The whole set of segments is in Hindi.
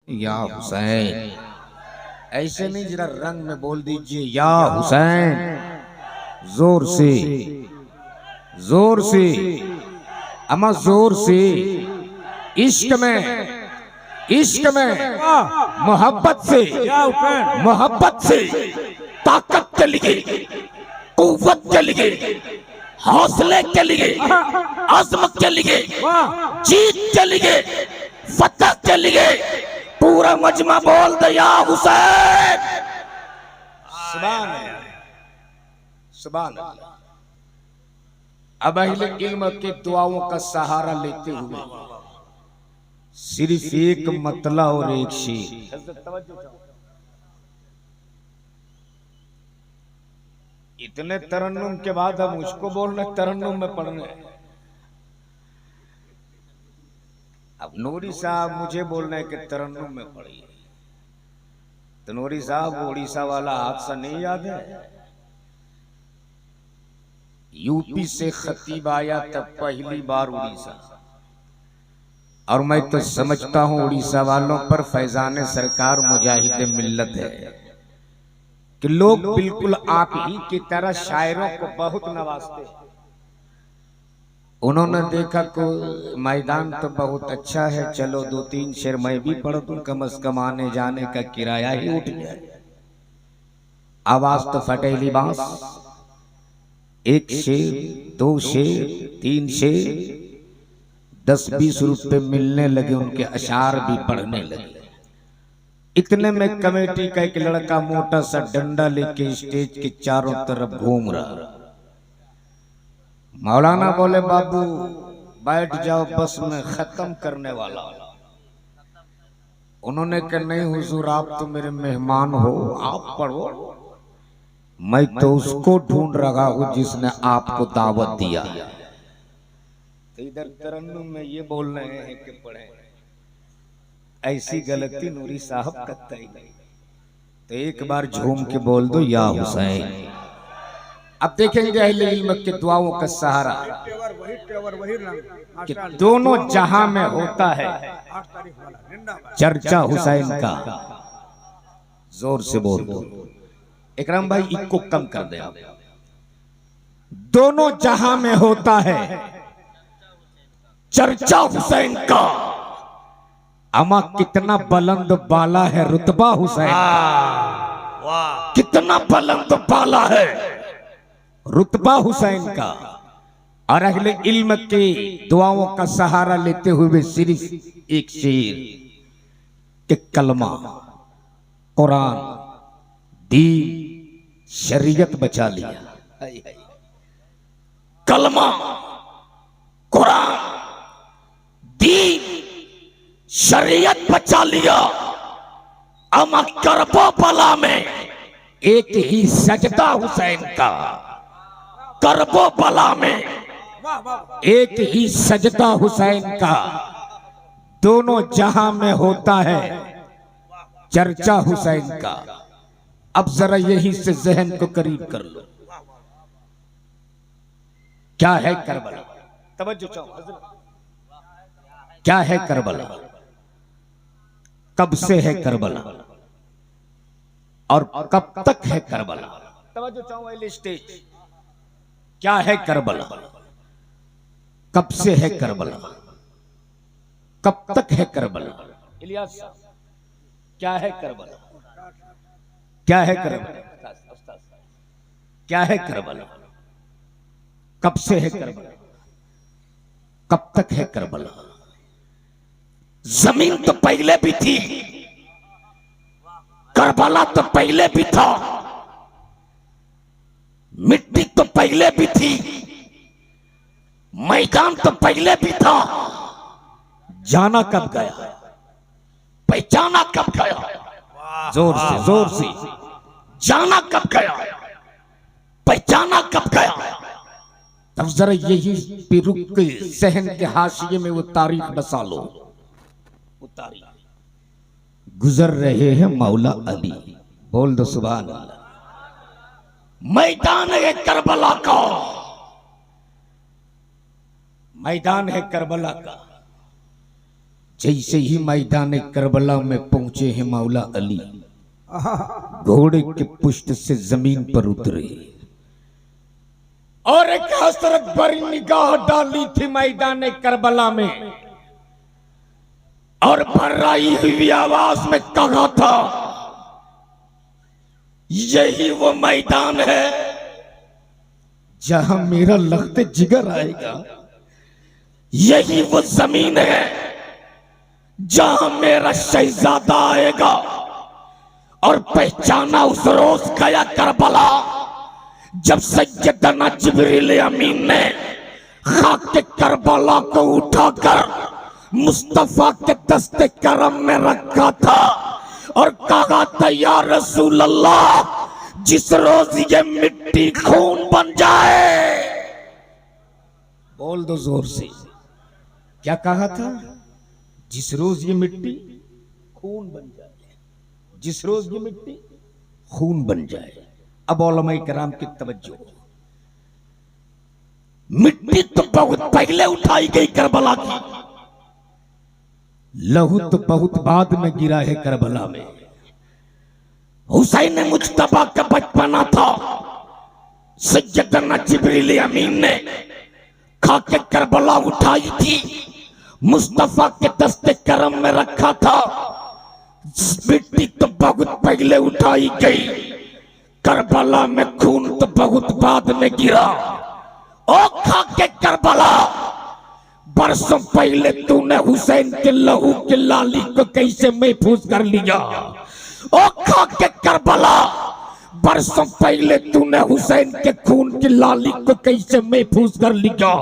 या हुसैन। ऐसे नहीं, जरा रंग में बोल दीजिए या हुसैन। जोर से, जोर से, अमा जोर से। इश्क में, इश्क में, मोहब्बत से, मोहब्बत से ताकत चली गई, कुव्वत चली गई, हौसले चली गई, अज़मत चली गई, जीत चली गई, फतह चली गई। पूरा मजमा बोल दे या हुसैन। सुभान अल्लाह, सुभान अल्लाह। अब अहले इल्म के दुआओं का सहारा लेते हुए सिर्फ एक मतला और एक शेर। इतने तरन्नुम के बाद हम उसको बोल रहे तरन्नुम में पढ़ने। अब नूरी साहब मुझे बोल रहे कि तरन्नुम में पढ़िए, तो नूरी साहब उड़ीसा वाला हादसा नहीं याद है? यूपी से खतीब आया तब पहली बार उड़ीसा, और मैं तो समझता हूं उड़ीसा वालों पर फैजान सरकार मुजाहिद मिल्लत है कि लोग बिल्कुल आप ही की तरह शायरों को बहुत नवाजते हैं। उन्होंने देखा को मैदान तो बहुत अच्छा है, चलो दो तीन शेर मैं भी पढ़ दूं, कम से कम आने जाने का किराया ही उठ जाए। आवाज तो फटेली बांस, एक शेर, दो शेर, तीन शेर, 10-20 रुपए मिलने लगे, उनके अशार भी पढ़ने लगे। इतने में कमेटी का एक लड़का मोटा सा डंडा लेके स्टेज के चारों तरफ घूम रहा। मौलाना बोले बाबू बैठ जाओ, बस में खत्म करने वाला। उन्होंने कहा नहीं हुजूर, आप तो मेरे मेहमान हो, आप पढ़ो। मैं तो उसको ढूंढ रहा हूं जिसने आपको दावत दिया। तो इधर तरन्नुम में ये बोल रहे हैं कि पढ़े, ऐसी गलती नूरी साहब करता ही नहीं। तो एक बार झूम के बोल दो या हुसैन। अब देखेंगे अहले इल्म के दुआओं का सहारा कि दोनों जहां में होता है चर्चा हुसैन का। जोर से बोल दो इकराम भाई, इको कम कर दे आप। दोनों जहां में होता है चर्चा हुसैन का। अमा कितना बुलंद बाला है रुतबा हुसैन का, कितना बुलंद बाला है रुतबा हुसैन का। और अहले इल्म के दुआओं का सहारा लेते हुए सिर्फ एक शेर कि कलमा, कुरान, दीन, शरीयत बचा लिया। कलमा, कुरान, दीन, शरीयत बचा लिया। अमा करबो बला में एक ही सजदा हुसैन का। करबो बला में एक ही सजदा हुसैन का। दोनों जहां में होता है चर्चा हुसैन का। अब जरा यही से जहन को करीब कर लो, क्या है करबला? तवज्जो चाहो, क्या है करबला? कब से है करबला और कब तक है करबला? तवज्जो चाहो, स्टेज क्या है करबला? कब से है करबला? कब तक है करबला? इलियास क्या है करबला? क्या है करबला? क्या है करबला? कब से है करबला? कब तक है करबला? जमीन तो पहले भी थी, करबला तो पहले भी था, मिट्टी तो पहले भी थी, मैदान तो पहले भी था। जाना कब गया, पहचाना कब गया? जोर से, जोर से। जाना कब गया, पहचाना कब गया? तब जरा यही पे रुक के सहन के हाशिए में वो तारीख बसा लो। वो तारीख गुजर रहे हैं मौला अली, बोल दो सुभान अल्लाह। मैदान है करबला का, मैदान है करबला का। जैसे ही मैदान करबला में पहुंचे हैं मौला अली, घोड़े के पुष्ट से जमीन पर उतरे और एक हसरत भरी निगाह डाली थी मैदान करबला में, और भर्राई हुई आवाज में कहा था, यही वो मैदान है जहां मेरा लख्त जिगर आएगा, यही वो जमीन है जहां मेरा शहजादा आएगा। और पहचाना उस रोज गया करबला जब सैयदना जिब्रील अमीन ने खाक के करबला को उठाकर मुस्तफा के दस्ते करम में रखा था और कहा था, या रसूल अल्लाह, जिस रोज ये मिट्टी खून बन जाए। बोल दो जोर से, क्या कहा था? जिस रोज ये मिट्टी खून बन जाए, जिस रोज ये मिट्टी खून बन जाए। अब उलमाए किराम की तवज्जो, मिट्टी तो बहुत पहले उठाई गई करबला की, लहू तो बहुत बाद में गिरा है करबला में। हुसैन मुज्तबा का बचपना था, सैयदना जिब्रील अमीन ने खाके करबला उठाई थी, मुस्तफा के दस्ते करम में रखा था। मिट्टी तो बहुत पहले उठाई गई, करबला में खून तो बहुत बाद में गिरा। ओ खाके करबला, बरसों पहले तूने हुसैन के लहू के लाली को कैसे महफूज कर लिया? ओ खाके करबला, बरसों पहले तूने हुसैन के खून की लाली को कैसे महफूज कर लिया?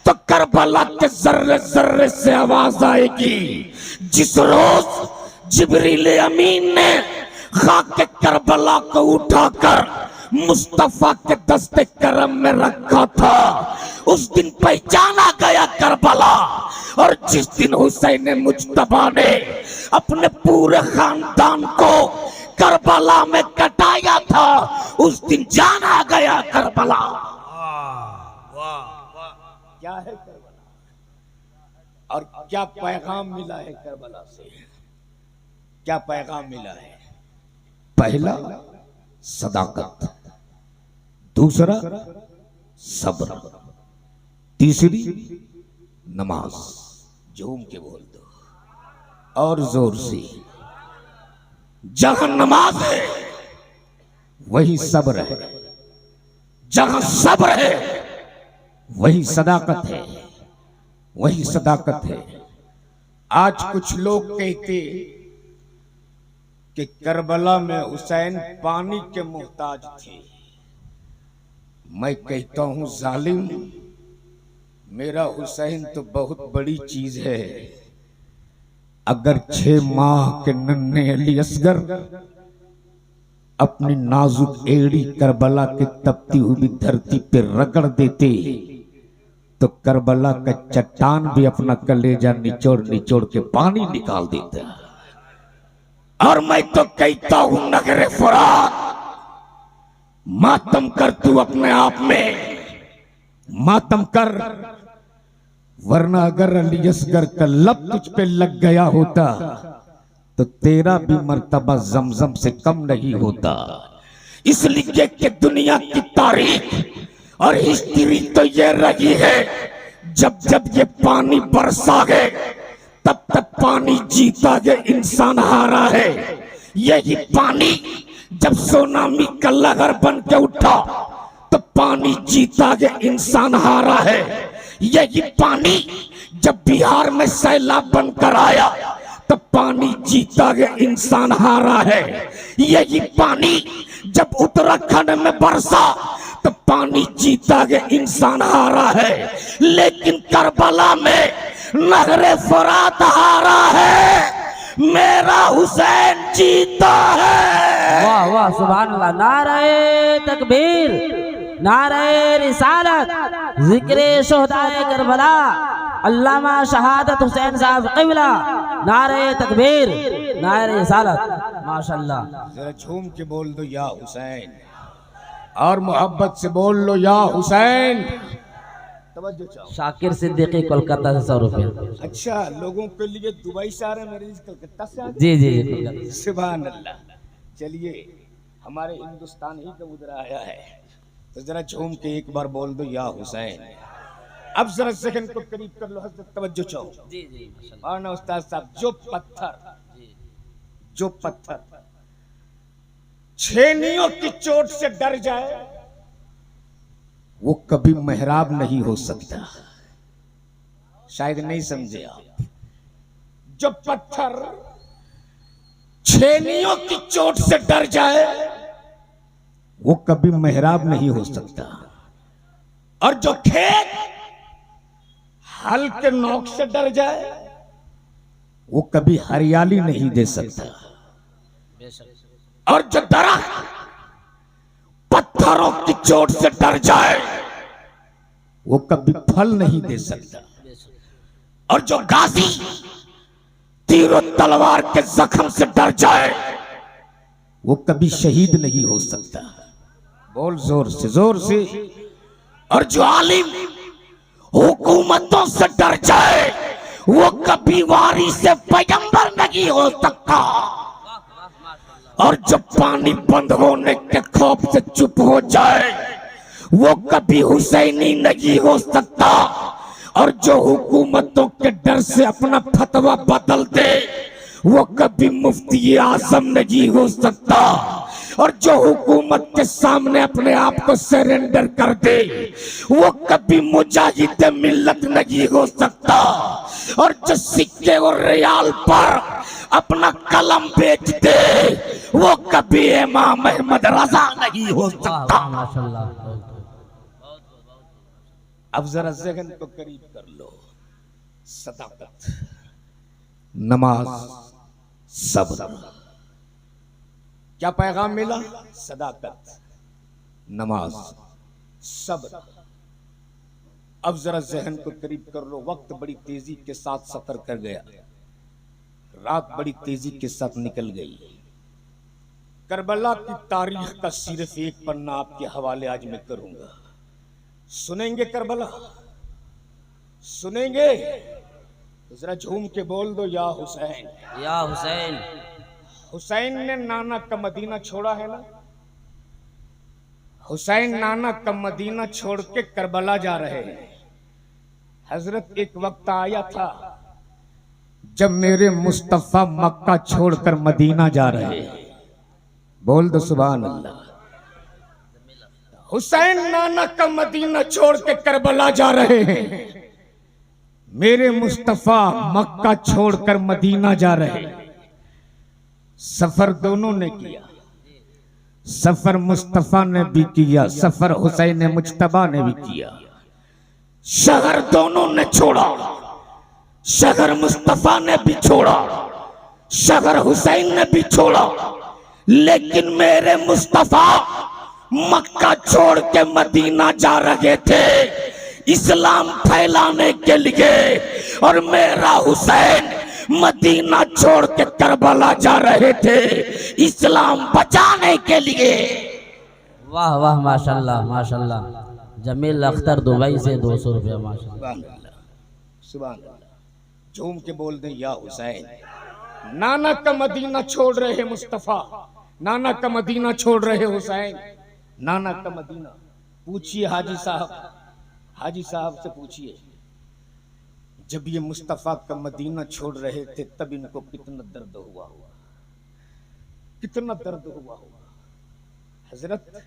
तो करबला के जर्रे जर्रे से आवाज आएगी, जिस रोज जिब्रील अमीन ने खाके करबला को उठाकर मुस्तफा के दस्ते करम में रखा था, उस दिन पहचाना गया करबला। और जिस दिन हुसैन मुज्तबा ने अपने पूरे खानदान को करबला में कटाया था, उस दिन जाना गया करबला। क्या है करबला और क्या पैगाम मिला है करबला से? क्या पैगाम मिला है? पहला सदाकत, दूसरा सब्र, तीसरी नमाज। झूम के बोल दो और जोर से, जहां नमाज है वही सब्र है, जहां सब्र है वही सदाकत है, वही सदाकत है। आज कुछ लोग कहते कि करबला में हुसैन पानी के मोहताज थे। मैं कहता हूं जालिम, मेरा हुसैन तो बहुत बड़ी चीज है। अगर 6 माह के नन्हे अली असगर अपनी नाजुक एड़ी करबला की तपती हुई धरती पे रगड़ देते तो करबला का चट्टान भी अपना कलेजा निचोड़ निचोड़ के पानी निकाल देता। और मैं तो कहता हूं नगरे फुरात, मातम कर तू अपने आप में, मातम कर, वरना अगर अली असगर का लब तुझ पे लग गया होता तो तेरा भी मर्तबा जमजम से कम नहीं होता। इसलिए कि दुनिया की तारीख और हिस्ट्री तो ये रही है, जब जब ये पानी बरसा है तब तक पानी जीता है, इंसान हारा है। यही पानी जब सुनामी का लहर बन के उठा तो पानी जीता है, इंसान हारा है। यही पानी जब बिहार में सैलाब बनकर आया तो पानी जीता है, इंसान हारा है। यही पानी जब उत्तराखंड में बरसा तो पानी जीता है, इंसान हारा है। लेकिन करबला में नहरे फुरात हारा है, मेरा हुसैन जीता है। वाह वाह, सुभान अल्लाह। नारे तकबीर, नारे रिसालत, जिक्रे शोहदाए करबला, अल्लामा शहादत हुसैन साहब क़िबला। नारे तकबीर, नारे रिसालत, माशाअल्लाह। जरा झूम के बोल दो या हुसैन, और मोहब्बत से बोल लो या हुसैन। तवज्जो चाहो। शाकिर सिद्दीकी कोलकाता से 100 रुपया। अच्छा, लोगों के लिए दुबई से आ रहे हैं, मेरे कलकत्ता से आ रहे जी जी जी कोलकाता। हैं। सुभान अल्लाह। चलिए, हमारे हिंदुस्तान ही का उधर आया है, तो जरा झूम के एक बार बोल दो या हुसैन। अब जरा जहन को करीब कर लो, हजरत तवज्जो चाहो। जी जी माशाल्लाह। माना उस्ताद साहब, जो पत्थर छेनियों की चोट से डर जाए वो कभी मेहराब नहीं हो सकता। शायद नहीं समझे आप। जो पत्थर छेनियों की चोट से डर जाए वो कभी मेहराब नहीं हो सकता, और जो खेत हल के नोक से डर जाए वो कभी हरियाली नहीं दे सकता, और जो दरख्त पत्थरों की चोट से डर जाए वो कभी फल नहीं दे सकता, और जो गाजी तीर और तलवार के जख्म से डर जाए वो कभी शहीद नहीं हो सकता। बोल जोर से, जोर से। और जो आलिम हुकूमतों से डर जाए वो कभी वारी से पैगंबर नहीं हो सकता, और जो पानी बंद होने के खौफ से चुप हो जाए वो कभी हुसैनी नहीं हो सकता, और जो हुकूमतों के डर से अपना फतवा बदल दे वो कभी मुफ्ती आजम नहीं हो सकता, और जो हुकूमत के सामने अपने आप को सरेंडर कर दे वो कभी मुजाहिद मिल्लत नहीं हो सकता, और जो सिक्के और रियाल पर अपना कलम बेच दे वो कभी इमाम अहमद रजा नहीं हो सकता। माशाल्लाह। अब जरा जहन को करीब कर लो। सदाकत, नमाज, सब्र। क्या पैगाम मिला? सदाकत, नमाज, सब्र। अब जरा जहन को करीब कर लो। वक्त बड़ी तेजी के साथ सफर कर गया, रात बड़ी तेजी के साथ निकल गई। करबला की तारीख का सिर्फ एक पन्ना आपके हवाले आज मैं करूंगा। सुनेंगे करबला? सुनेंगे? तो जरा झूम के बोल दो या हुसैन। या हुसैन। हुसैन ने नाना का मदीना छोड़ा है ना। हुसैन नाना का मदीना छोड़ के करबला जा रहे हैं। हजरत, एक वक्त आया था जब मेरे मुस्तफा मक्का छोड़कर मदीना जा रहे हैं। बोल दो सुभान अल्लाह। हुसैन नाना का मदीना छोड़ के करबला जा रहे हैं, मेरे मुस्तफा मक्का छोड़कर मदीना जा रहे हैं। सफर दोनों ने किया, सफर मुस्तफा ने भी किया, सफर हुसैन मुज्तबा ने भी किया। शहर दोनों ने छोड़ा, शहर मुस्तफा ने भी छोड़ा, शहर हुसैन ने भी छोड़ा, लेकिन मेरे मुस्तफा मक्का छोड़ के मदीना जा रहे थे इस्लाम फैलाने के लिए, और मेरा हुसैन मदीना छोड़ के करबला जा रहे थे इस्लाम बचाने के लिए। वाह वाह माशाल्लाह माशाल्लाह। जमील अख्तर दुबई से 200 रुपया। माशाल्लाह सुभान अल्लाह। झूम के बोल दें या हुसैन। नाना का मदीना छोड़ रहे मुस्तफा, नाना का मदीना छोड़ रहे हुसैन, नाना का मदीना। पूछिए हाजी साहब, हाजी साहब से पूछिए, जब ये मुस्तफा का मदीना छोड़ रहे थे तब इनको कितना दर्द हुआ होगा, कितना दर्द हुआ होगा। हजरत,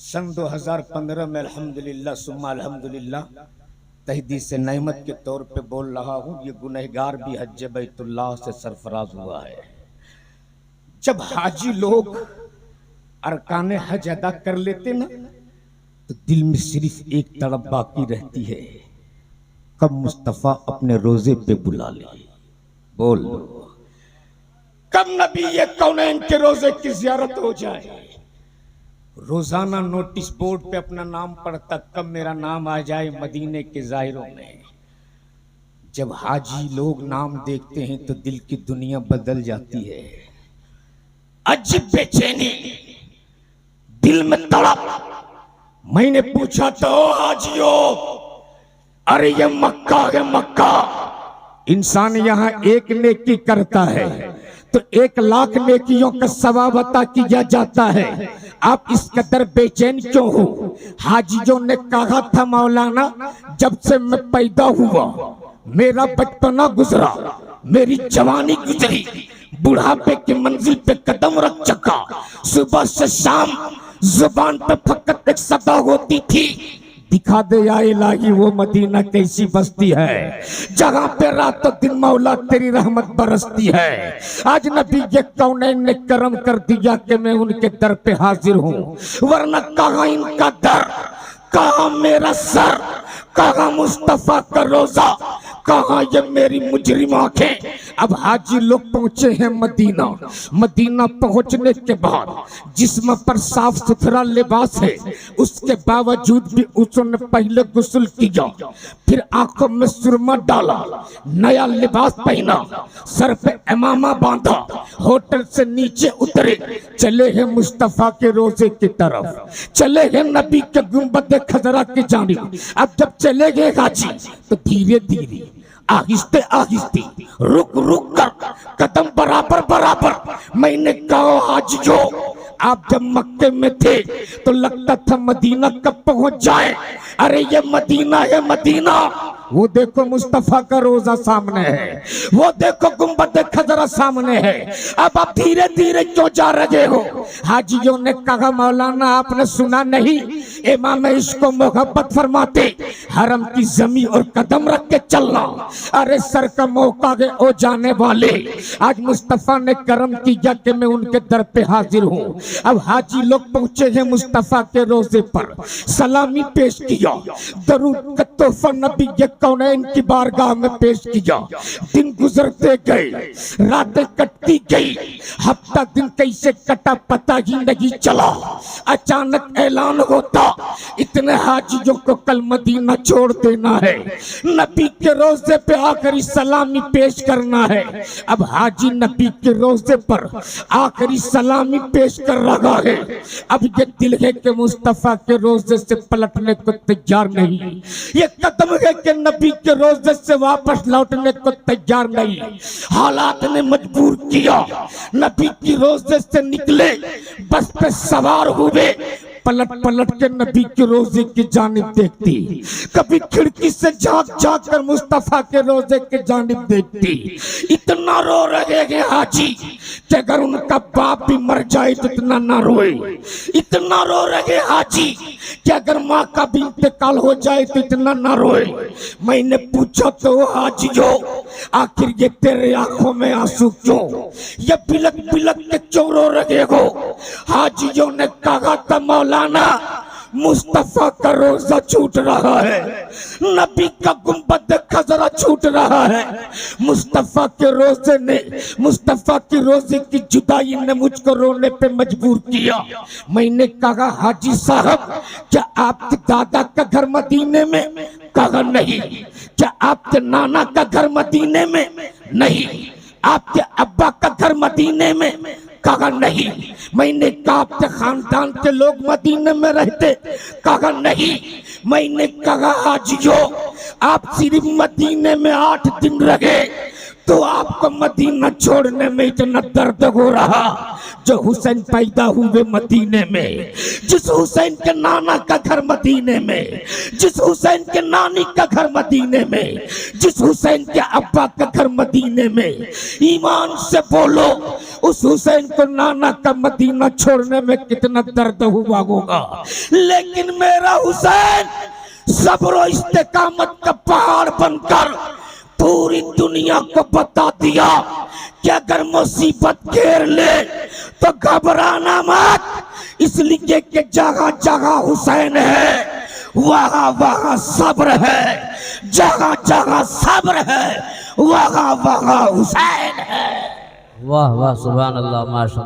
सन 2015 में अल्हम्दुलिल्लाह सुम्मा अल्हम्दुलिल्लाह तहदीस नेमत के तौर पे बोल रहा हूँ, ये गुनहगार भी हज बैतुल्लाह से सरफराज हुआ है। जब हाजी लोग अरकाने हज अदा कर लेते ना तो दिल में सिर्फ एक तड़प बाकी रहती है, कब मुस्तफा अपने रोजे पे बुला ले। बोल, कब नबी ये कौनैन के रोजे की जियारत हो जाए। रोजाना नोटिस बोर्ड पे अपना नाम पढ़ता, कब मेरा नाम आ जाए मदीने के जाहिरों में। जब हाजी लोग नाम देखते हैं तो दिल की दुनिया बदल जाती है। अजीब बेचैनी, दिल में तड़प। मैंने पूछा तो हाजियों, अरे ये मक्का है मक्का। इंसान यहाँ एक नेकी करता है तो 1,00,000 नेकियों का सवाब अता किया जाता है। आप इस कदर बेचैन क्यों हो? हाजियों ने कहा था मौलाना, जब से मैं पैदा हुआ मेरा बचपना गुजरा, मेरी जवानी गुजरी, बुढ़ापे की मंजिल पे कदम रख चुका। सुबह से शाम जुबान पे फकत एक सदा होती थी, दिखा दे या इलाही वो मदीना कैसी बस्ती है जहाँ पे रातों दिन मौला तेरी रहमत बरसती है। आज नबी ये कौनैन ने करम कर दिया कि मैं उनके दर पे हाजिर हूँ, वरना कहाँ इनका दर, कहाँ मेरा सर, कहाँ मुस्तफा का रोजा, कहाँ ये मेरी मुजरिम आंखें। अब हाजी लोग पहुंचे हैं मदीना। मदीना पहुंचने के बाद जिस्म पर साफ सुथरा लिबास है, उसके बावजूद भी उसने पहले गुस्ल किया, फिर आंखों में सुरमा डाला, नया लिबास पहना, सर पे इमामा बांधा, होटल से नीचे उतरे, चले हैं मुस्तफा के रोजे की तरफ, चले हैं नबी के गुंबद खजरा की जानिब। अब जब चले गए हाजी तो धीरे धीरे आहिस्ते आहिस्ते रुक रुक कर कदम बराबर बराबर। मैंने कहा हाजियो, आप जब मक्के में थे तो लगता था मदीना कब पहुंच जाए। अरे ये मदीना है मदीना। वो देखो मुस्तफा का रोजा सामने है, वो देखो गुंबद खजरा सामने है। अब आप धीरे धीरे क्यों जा रहे हो? हाजियों ने कहा मौलाना आपने सुना नहीं, इमाम इसको मोहब्बत फरमाते हरम की जमी और कदम रख के चलना। अरे सर का मौका है ओ जाने वाले, आज मुस्तफा ने करम किया कि मैं उनके दर पे हाजिर हूँ। अब हाजी लोग पहुंचे हैं मुस्तफा के रोजे पर, सलामी पेश किया, दरूद का तोहफा नबी के कौनैन की बारगाह में पेश किया। दिन गुजरते गए, रातें कटती गई, हफ्ता दिन कैसे कटा पता ही नहीं चला। अचानक ऐलान होता, इतने हाजियों को कल मदीना छोड़ देना है, नबी के रोजे पे आखिरी सलामी पेश करना है। अब हाजी नबी के रोजे पर आखिरी सलामी पेश कर रहा है। अब ये दिल है कि मुस्तफा के रोजे से पलटने को तैयार नहीं, ये कदम है कि नबी के रोजे से वापस लौटने को तैयार नहीं। हालात ने मजबूर किया, नबी की रोजे से निकले, बस पे सवार हुए, पलट पलट के नबी के रोजे की जानिब देखती, कभी खिड़की से झांक झांक कर मुस्तफा के रोजे के जानिब देखती। इतना रो रहे हैं हाजी कि अगर उनका बाप भी मर जाए तो इतना ना रोए। इतना रो रहे हाजी कि अगर माँ का भी इंतकाल हो जाए तो इतना ना रोए। मैंने पूछा तो हाजियो, आखिर ये तेरे आंखों में आंसू क्यों, ये बिलक बिलक के क्यों रो रहे हो? हाजियों ने कहा था मौलाना, मुस्तफा का रोजा छूट रहा है, नबी का गुंबद खजरा छूट रहा है। मुस्तफा के रोजे ने, मुस्तफा के रोजे की जुदाई ने मुझको रोने पे मजबूर किया। मैंने कहा हाजी साहब, क्या आपके दादा का घर मदीने में? कहा नहीं। क्या आपके नाना का घर मदीने में? नहीं। आपके अब्बा का घर मदीने में? कहा नहीं। मैंने कहा आपके खानदान के लोग मदीने में रहते? कहा नहीं। मैंने कहा हाजियो, आप सिर्फ मदीने में 8 दिन रहे तो आपको मदीना छोड़ने में इतना दर्द हो रहा। जो हुसैन पैदा हुए मदीने में, जिस हुसैन के नाना का घर मदीने में, जिस हुसैन के नानी का घर मदीने में, जिस हुसैन के अब्बा का घर मदीने में, ईमान से बोलो उस हुसैन को नाना का मदीना छोड़ने में कितना दर्द हुआ होगा। लेकिन मेरा हुसैन सब्र और इस्तेकामत का पहाड़ बनकर पूरी दुनिया को बता दिया कि अगर मुसीबत घेर ले तो घबराना मत, इसलिए कि जगह जगह हुसैन है वहाँ वहाँ सब्र है, जगह जगह सब्र है वहाँ वहाँ हुसैन है। वाह वाह, सुभान अल्लाह, माशा।